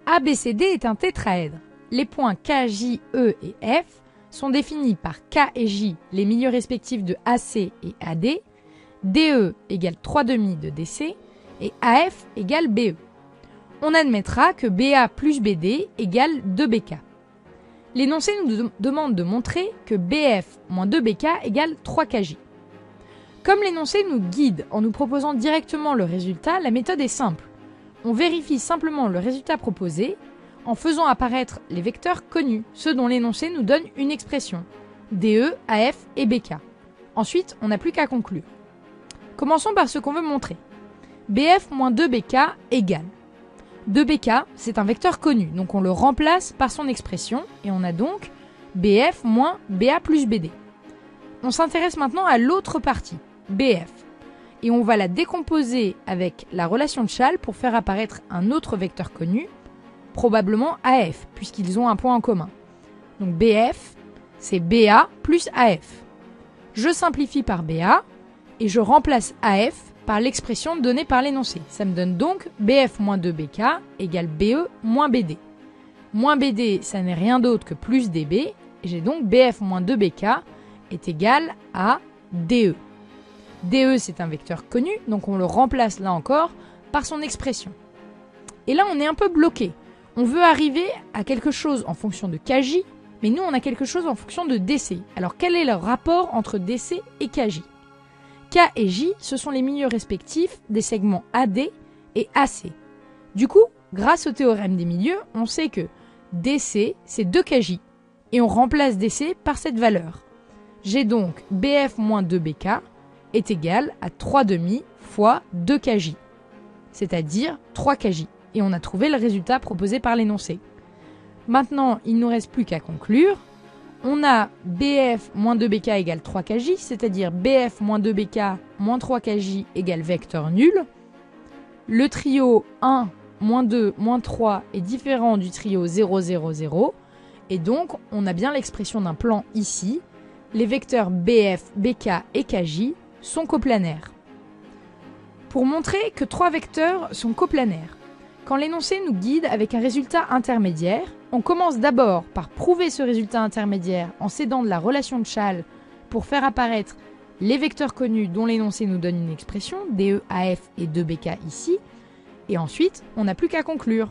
ABCD est un tétraèdre. Les points K, J, E et F sont définis par K et J, les milieux respectifs de AC et AD, DE égale 3/2 de DC et AF égale BE. On admettra que BA plus BD égale 2BK. L'énoncé nous demande de montrer que BF moins 2BK égale 3KJ. Comme l'énoncé nous guide en nous proposant directement le résultat, la méthode est simple. On vérifie simplement le résultat proposé en faisant apparaître les vecteurs connus, ceux dont l'énoncé nous donne une expression, DE, AF et BK. Ensuite, on n'a plus qu'à conclure. Commençons par ce qu'on veut montrer. BF moins 2BK égale 2BK, c'est un vecteur connu, donc on le remplace par son expression et on a donc BF moins BA plus BD. On s'intéresse maintenant à l'autre partie, BF, et on va la décomposer avec la relation de Chasles pour faire apparaître un autre vecteur connu, probablement AF, puisqu'ils ont un point en commun. Donc BF, c'est BA plus AF. Je simplifie par BA et je remplace AF par l'expression donnée par l'énoncé. Ça me donne donc BF moins 2BK égale BE moins BD. Moins BD, ça n'est rien d'autre que plus DB, et j'ai donc BF moins 2BK est égal à DE. DE, c'est un vecteur connu, donc on le remplace là encore par son expression. Et là, on est un peu bloqué. On veut arriver à quelque chose en fonction de KJ, mais nous, on a quelque chose en fonction de DC. Alors, quel est le rapport entre DC et KJ ? K et J, ce sont les milieux respectifs des segments AD et AC. Du coup, grâce au théorème des milieux, on sait que DC, c'est 2KJ, et on remplace DC par cette valeur. J'ai donc BF moins 2BK est égal à 3/2 fois 2KJ, c'est-à-dire 3KJ. Et on a trouvé le résultat proposé par l'énoncé. Maintenant, il ne nous reste plus qu'à conclure. On a BF moins 2BK égale 3KJ, c'est-à-dire BF moins 2BK moins 3KJ égale vecteur nul. Le trio 1, moins 2, moins 3 est différent du trio 0, 0, 0. Et donc, on a bien l'expression d'un plan ici. Les vecteurs BF, BK et KJ sont coplanaires. Pour montrer que trois vecteurs sont coplanaires, quand l'énoncé nous guide avec un résultat intermédiaire, on commence d'abord par prouver ce résultat intermédiaire en s'aidant de la relation de Chasles pour faire apparaître les vecteurs connus dont l'énoncé nous donne une expression, DE, AF et 2BK ici, et ensuite on n'a plus qu'à conclure.